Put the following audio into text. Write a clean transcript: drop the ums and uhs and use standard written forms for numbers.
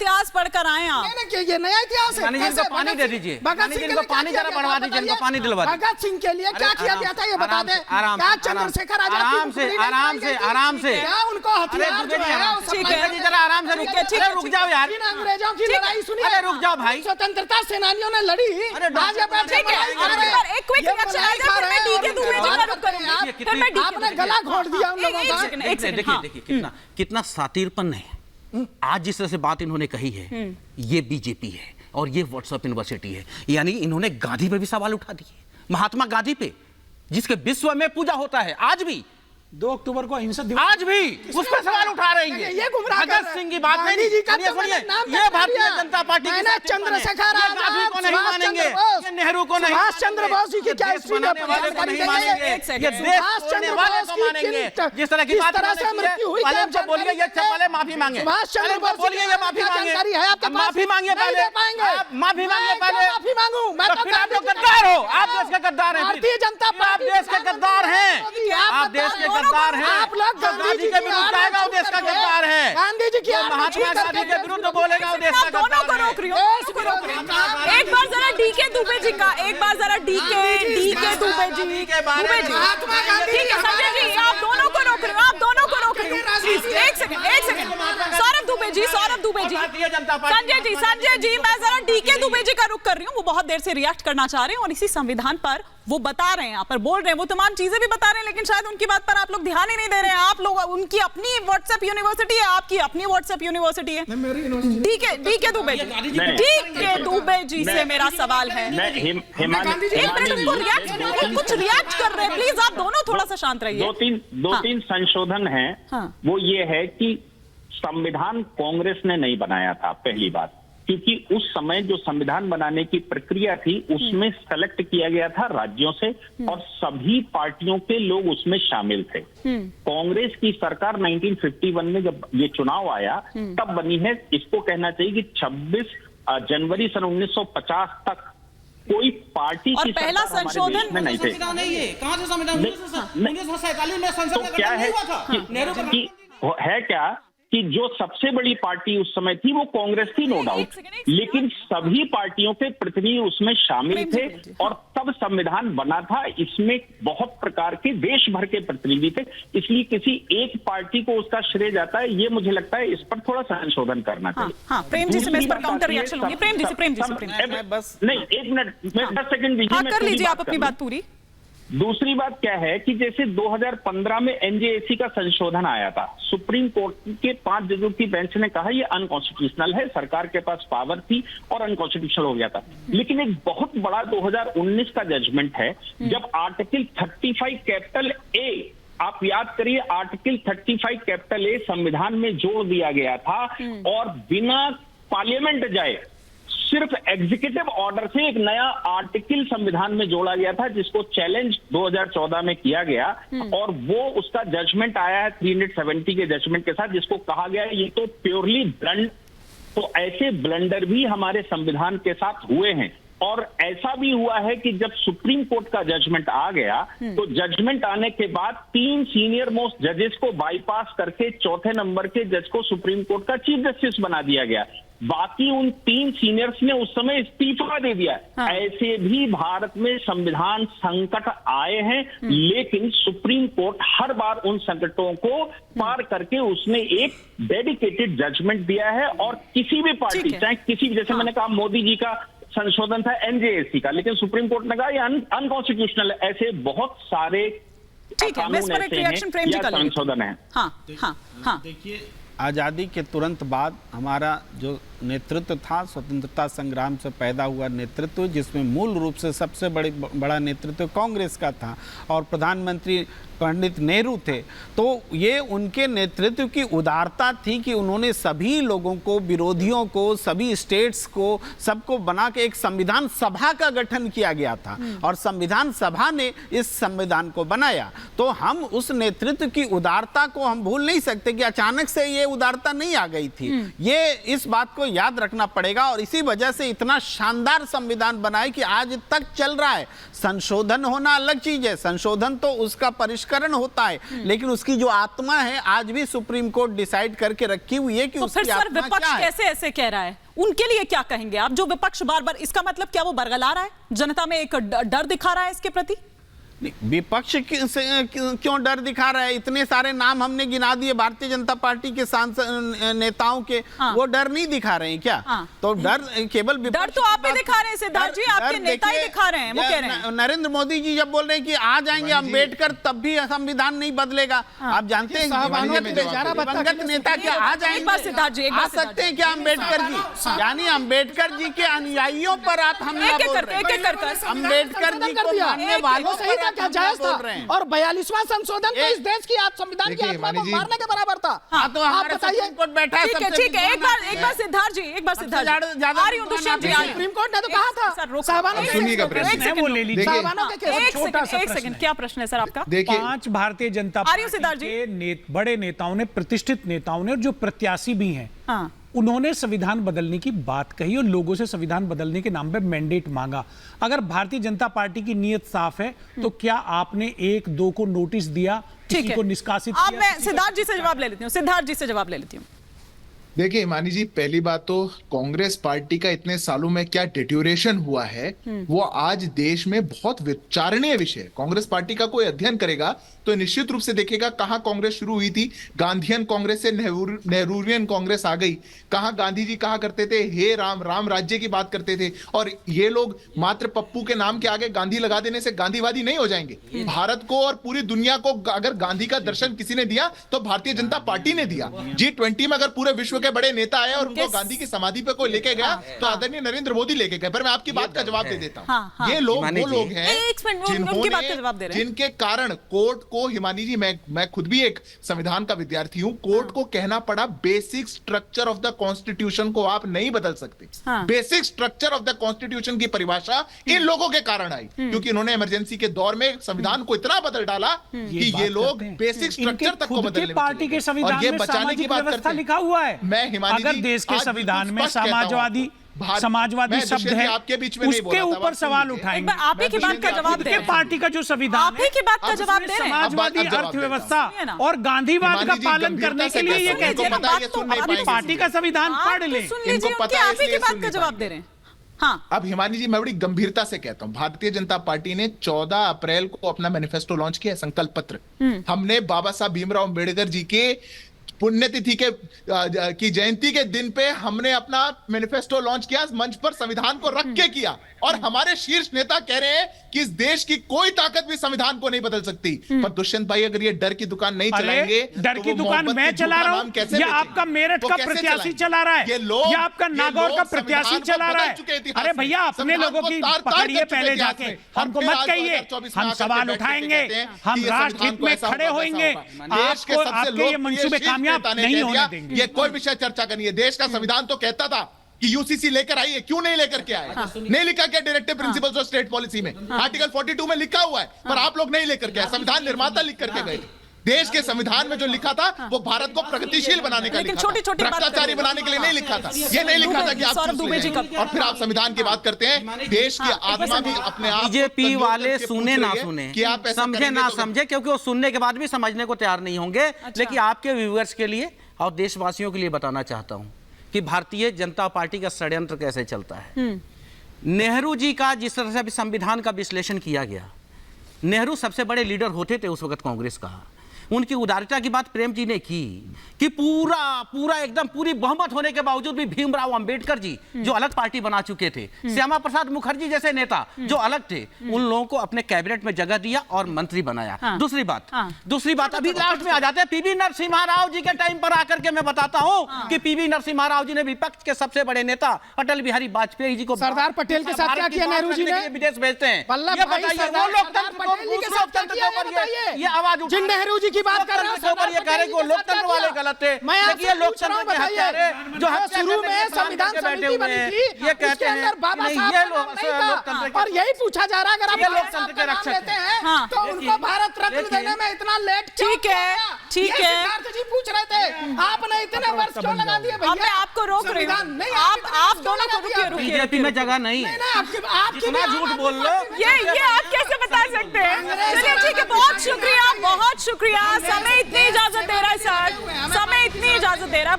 इतिहास पढ़कर आए आप। ये नया इतिहास है। इनको पानी दे दीजिए, पानी जरा बढ़वा दीजिए, इनको पानी दिलवा दीजिए। भगत सिंह के लिए क्या किया गया था ये बता दें। आराम क्या चंद्रशेखर आजाद आराम से क्या उनको हथियार जो है जरा आराम से रुक जाओ यार, अंग्रेजों की लड़ाई सुनिए। अरे रुक जाओ भाई, स्वतंत्रता सेनानियों ने लड़ी। आपने गला घोट दिया उन लोगों का। देखिए कितना सातिरपन है। आज जिस तरह से बात इन्होंने कही है, ये बीजेपी है और ये व्हाट्सएप यूनिवर्सिटी है, यानी इन्होंने गांधी पे भी सवाल उठा दिए, महात्मा गांधी पे, जिसके विश्व में पूजा होता है आज भी। 2 अक्टूबर को अहिंसक दिवस, आज भी उस पर सवाल उठा रहे हैं। ये गुमराह भगत सिंह की बात नहीं, सुनिए, ये भारतीय जनता पार्टी की चंद्रशेखर आजाद को नहीं मानेंगे, ये नेहरू को नहीं, सुभाष चंद्र बोस जी की क्या बनाने वाले को नहीं मानेंगे, ये देश तोड़ने वाले को मानेंगे। जिस तरह की बात से मृत्यु हुई, पहले हमसे बोलिए, ये पहले माफी मांगे, सुभाष चंद्र बोस बोलिए, ये माफी मांगे, माफी मांगिए पहले, माफी मांगिए पहले। माफी मांगू मैं तो आप लोग गद्दार हो, आप देश के गद्दार हैं, भारतीय जनता आप पार्टी देश के गद्दार हैं, आप देश के गद्दार हैं। आप लोग गांधी जी के विरुद्ध आएगा वो देश का गद्दार है, गांधी जी की महात्मा गांधी के विरुद्ध बोलेगा वो देश का दोनों को गद्दार रोक रही हूँ। एक बार जरा डीके दुबे जी का, एक बार जरा डीके दुबे जी ठीक है संजय जी, आप दोनों को रोक रही हूँ, आप दोनों को रोक रही हूँ। एक सेकंड सौरभ दुबे जी, संजय जी मैं जरा डीके दुबे जी का रुख कर रही हूँ। वो बहुत देर से रिएक्ट करना चाह रहे हैं और इसी संविधान पर वो बता रहे हैं, यहाँ पर बोल रहे हैं, वो तमाम चीजें भी बता रहे हैं, लेकिन शायद उनकी बात पर आप लोग ध्यान ही नहीं दे रहे हैं। आप लोग, उनकी अपनी व्हाट्सएप यूनिवर्सिटी है, आपकी अपनी व्हाट्सएप यूनिवर्सिटी है। डीके दुबे जी से मेरा सवाल है, कुछ रिएक्ट कर रहे हैं, प्लीज आप दोनों थोड़ा सा शांत रहिए। दो तीन संशोधन है। वो ये है कि संविधान कांग्रेस ने नहीं बनाया था, पहली बात, क्योंकि उस समय जो संविधान बनाने की प्रक्रिया थी उसमें सेलेक्ट किया गया था राज्यों से और सभी पार्टियों के लोग उसमें शामिल थे। कांग्रेस की सरकार 1951 में जब ये चुनाव आया तब बनी है। इसको कहना चाहिए कि 26 जनवरी सन 1950 तक कोई पार्टी और की पहला संशोधन में नहीं थे। कहां से संविधान? 1947 में संसद तो का क्या गठन है नहीं हुआ था? कि है क्या कि जो सबसे बड़ी पार्टी उस समय थी वो कांग्रेस थी, नो डाउट, लेकिन सभी पार्टियों के प्रतिनिधि उसमें शामिल थे और तब संविधान बना था। इसमें बहुत प्रकार के देश भर के प्रतिनिधि थे, इसलिए किसी एक पार्टी को उसका श्रेय जाता है, ये मुझे लगता है इस पर थोड़ा संशोधन करना चाहिए। हाँ, प्रेम जी से मैं इस पर काउंटर रिएक्शन लूंगी। प्रेम जी बस नहीं, 1 मिनट, 10 सेकंड दीजिए, कर लीजिए आप अपनी बात पूरी। दूसरी बात क्या है कि जैसे 2015 में एनजेएसी का संशोधन आया था, सुप्रीम कोर्ट के 5 जजों की बेंच ने कहा यह अनकॉन्स्टिट्यूशनल है, सरकार के पास पावर थी और अनकॉन्स्टिट्यूशनल हो गया था। लेकिन एक बहुत बड़ा 2019 का जजमेंट है जब आर्टिकल 35 कैपिटल ए, आप याद करिए, आर्टिकल 35 कैपिटल ए संविधान में जोड़ दिया गया था और बिना पार्लियामेंट जाए सिर्फ एग्जीक्यूटिव ऑर्डर से एक नया आर्टिकल संविधान में जोड़ा गया था जिसको चैलेंज 2014 में किया गया और वो उसका जजमेंट आया है 370 के जजमेंट के साथ, जिसको कहा गया है ये तो प्योरली ब्लंड। तो ऐसे ब्लंडर भी हमारे संविधान के साथ हुए हैं और ऐसा भी हुआ है कि जब सुप्रीम कोर्ट का जजमेंट आ गया तो जजमेंट आने के बाद 3 सीनियर मोस्ट जजेस को बाईपास करके चौथे नंबर के जज को सुप्रीम कोर्ट का चीफ जस्टिस बना दिया गया। बाकी उन 3 सीनियर्स ने उस समय इस्तीफा दे दिया। ऐसे भी भारत में संविधान संकट आए हैं, लेकिन सुप्रीम कोर्ट हर बार उन संकटों को पार करके उसने एक डेडिकेटेड जजमेंट दिया है और किसी भी पार्टी, चाहे किसी भी, जैसे मैंने कहा मोदी जी का संशोधन था एनजेएसी का, लेकिन सुप्रीम कोर्ट ने कहा ये अनकॉन्स्टिट्यूशनल है। ऐसे बहुत सारे कानून ऐसे हैं या संशोधन है। हाँ। देखिए, आज़ादी के तुरंत बाद हमारा जो नेतृत्व था, स्वतंत्रता संग्राम से पैदा हुआ नेतृत्व, जिसमें मूल रूप से सबसे बड़ा नेतृत्व कांग्रेस का था और प्रधानमंत्री पंडित नेहरू थे। तो ये उनके नेतृत्व की उदारता थी कि उन्होंने सभी लोगों को, विरोधियों को, सभी स्टेट्स को, सबको बना के एक संविधान सभा का गठन किया गया था और संविधान सभा ने इस संविधान को बनाया। तो हम उस नेतृत्व की उदारता को हम भूल नहीं सकते कि अचानक से ये उदारता नहीं आ गई थी। ये इस बात को को याद रखना पड़ेगा। और इसी वजह से इतना शानदार संविधान बनाए कि आज तक चल रहा है। संशोधन होना अलग चीज है, संशोधन तो उसका परिष्करण होता है, लेकिन उसकी जो आत्मा है आज भी सुप्रीम कोर्ट डिसाइड करके रखी हुई है कि तो फिर उसकी सर आत्मा विपक्ष क्या है। कैसे ऐसे कह रहा है, उनके लिए क्या कहेंगे आप? जो विपक्ष बार बार, इसका मतलब क्या वो बरगला रहा है, जनता में एक डर दिखा रहा है इसके प्रति? विपक्ष क्यों डर दिखा रहा है? इतने सारे नाम हमने गिना दिए भारतीय जनता पार्टी के सांसद नेताओं के, वो डर नहीं दिखा रहे हैं क्या? तो डर केवल डर तो आप ही दिखा रहे हैं सिद्धार्थ जी, आपके नेता ही दिखा रहे हैं। वो कह रहे हैं नरेंद्र मोदी जी जब बोल रहे हैं कि आ जाएंगे अम्बेडकर तब भी संविधान नहीं बदलेगा। आप जानते हैं दिवंगत नेता क्या आ जाएंगे? आ सकते हैं क्या अम्बेडकर जी? यानी अम्बेडकर जी के अनुयायियों पर आप हमला बोल रहे हैं। अम्बेडकर जी को मानने वालों से क्या जायज था? और 42वां संशोधन तो इस देश की संविधान की आत्मा को मारने के बराबर था। तो आप बताइए, बैठा है। ठीक है, एक बार सिद्धार्थ जी, एक बार सिद्धार्थ जी आ रही हूं, दुष्यंत जी सुप्रीम कोर्ट ने तो कहा था साहबानों के एक सेकंड, क्या प्रश्न है सर आपका? 5 भारतीय जनता पार्टी के बड़े नेताओं ने, प्रतिष्ठित नेताओं ने, और जो प्रत्याशी भी हैं, उन्होंने संविधान बदलने की बात कही और लोगों से संविधान बदलने के नाम पे मैंडेट मांगा। अगर भारतीय जनता पार्टी की नीयत साफ है तो क्या आपने 1-2 को नोटिस दिया, किसी को निष्कासित किया? अब मैं सिद्धार्थ जी से जवाब ले लेती हूँ। देखिए हिमानी जी, पहली बात तो कांग्रेस पार्टी का इतने सालों में क्या डिट्यूरेशन हुआ है वो आज देश में बहुत विचारणीय विषय है। कांग्रेस पार्टी का कोई अध्ययन करेगा तो निश्चित रूप से देखेगा कहां कांग्रेस शुरू हुई थी। गांधीयन कांग्रेस से नेहरूवियन कांग्रेस आ गई। कहां गांधी जी कहा करते थे हे राम, राम राज्य की बात करते थे। और ये लोग मात्र पप्पू के नाम के आगे गांधी लगा देने से गांधीवादी नहीं हो जाएंगे। भारत को और पूरी दुनिया को अगर गांधी का दर्शन किसी ने दिया तो भारतीय जनता पार्टी ने दिया। G20 में अगर पूरे विश्व के बड़े नेता आए और उनको गांधी की समाधि पे कोई लेके गया तो आदरणीय नरेंद्र मोदी लेके गए। पर मैं आपकी बात का जवाब दे देता हूं। ये लोग वो लोग हैं जिनके कारण कोर्ट को, हिमानी जी मैं खुद भी एक संविधान का विद्यार्थी हूं, कोर्ट को कहना पड़ा basic structure of the constitution को आप नहीं बदल सकते। Basic structure of the constitution की परिभाषा इन लोगों के कारण आई, क्योंकि इन्होंने इमरजेंसी के दौर में संविधान को इतना बदल डाला कि ये लोग बेसिक स्ट्रक्चर तक को बदलने पार्टी के संविधान में सामाजिक व्यवस्था लिखा हुआ है। अगर देश के संविधान में समाजवादी शब्द है, आपके बीच में उसके ऊपर सवाल उठाएंगे। आप ही की बात का जवाब दे। पार्टी का जो संविधान, आप ही की बात का जवाब दे। समाजवादी अर्थव्यवस्था और गांधीवाद का पालन करने के लिए ये कहते हैं अपनी पार्टी का संविधान पढ़ ले। इनको पता है, आप ही की बात का जवाब दे रहे हैं। हाँ। अब हिमानी जी मैं बड़ी गंभीरता से कहता हूं, भारतीय जनता पार्टी ने 14 अप्रैल को अपना मैनिफेस्टो लॉन्च किया, संकल्प पत्र। हमने बाबा साहब भीमराव अंबेडकर जी के पुण्यतिथि की जयंती के दिन पे हमने अपना मैनिफेस्टो लॉन्च किया, मंच पर संविधान को रख के किया। और हमारे शीर्ष नेता कह रहे हैं कि इस देश की कोई ताकत भी संविधान को नहीं बदल सकती। पर दुष्यंत भाई अगर ये डर की दुकान नहीं चलाएंगे, डर की दुकान मैं चला रहा हूँ या आपका मेरठ का प्रत्याशी चला रहा है या आपका नागौर का प्रत्याशी चला रहा है? अरे भैया अपने लोगों की पकड़िए पहले जाके, हमको मत कहिए। हम सवाल उठाएंगे, हम राष्ट्र हित में खड़े होंगे, आपको आपके ये मंसूबे कामयाब नहीं होने देंगे। ये कोई विषय चर्चा करनी है। देश का संविधान तो कहता था कि यूसीसी लेकर आइए, क्यों नहीं लेकर के आए? नहीं लिखा क्या directive principles of state policy में? आर्टिकल 42 में लिखा हुआ है, पर आप लोग नहीं लेकर के आए। संविधान निर्माता लिख करके गए। देश के संविधान में जो लिखा था वो भारत को प्रगतिशील बनाने का लिखा था, भ्रष्टाचारी बनाने के लिए नहीं लिखा था। ये नहीं लिखा था कि आप और फिर आप संविधान की बात करते हैं। देश की आत्मा भी अपने आप, बीजेपी वाले सुने ना सुने, समझे ना समझे, क्योंकि वो सुनने के बाद भी समझने को तैयार नहीं होंगे। लेकिन आपके व्यूअर्स के लिए और देशवासियों के लिए बताना चाहता हूं कि भारतीय जनता पार्टी का षड्यंत्र कैसे चलता है। नेहरू जी का जिस तरह से अभी संविधान का विश्लेषण किया गया, नेहरू सबसे बड़े लीडर होते थे उस वक्त कांग्रेस का। उनकी उदारता की बात प्रेम जी ने की कि पूरा एकदम पूरी बहुमत होने के बावजूद भी भीमराव अंबेडकर जी जो अलग पार्टी बना चुके थे, श्यामा प्रसाद मुखर्जी जैसे नेता जो अलग थे, उन लोगों को अपने कैबिनेट में जगह दिया और मंत्री बनाया। दूसरी बात अभी लास्ट में आ जाते हैं पीवी नरसिम्हा राव जी के टाइम पर आकर के मैं बताता हूं कि पीवी नरसिम्हा राव जी ने विपक्ष के सबसे बड़े नेता अटल बिहारी वाजपेयी जी को सरदार पटेल के साथ क्या किया नेहरू जी ने? विदेश भेजते हैं। ये बताइए वो लोकतंत्र को, ये आवाज उठाइए। नेहरू जी की बात कर रहे हो, के ऊपर ये कह रहे हैं कि वो लोकतंत्र वाले गलत थे। मैं आपसे देखिए, पूछ रहा हूं, लोकतंत्र के हत्यारे बताइए, जो हत्या शुरू करने में के प्लान संविधान करके बैठे समिति हुए बनी हैं, थी, ये कहते उसके अंदर हैं बाबा नहीं, साहब ये का नाम नहीं था। लोकतंत्र के और यही पूछा जा रहा है, अगर आप ये बाबा लोकतंत्र साहब के का नाम रक्षक लेते हैं। हैं हाँ। तो उनको भारत रत्न देखिए, देने में इतना लेट क्यों ठीक है, किया? ठीक ये है। सिद्धार्थ जी पूछ रहे थे, आपने इतने वर्ष क्यों लगा दिए भैया? अब मैं आपको रोक रही हूँ। संविधान नहीं, आप इतने आप वर्ष दोनों क्यों को लगा रुकिए दिया? बीजेपी में जगह नहीं है। नहीं, आपकी जितना भी झूठ आम बोल लो, आदमी पार्टी ये आप कैसे बता सकते हैं? चलिए ठीक है, बहुत शुक्रिया, बहुत शुक्रिया। समय इतनी इजाजत दे रहा है सर, समय इतनी इजाजत दे रहा है।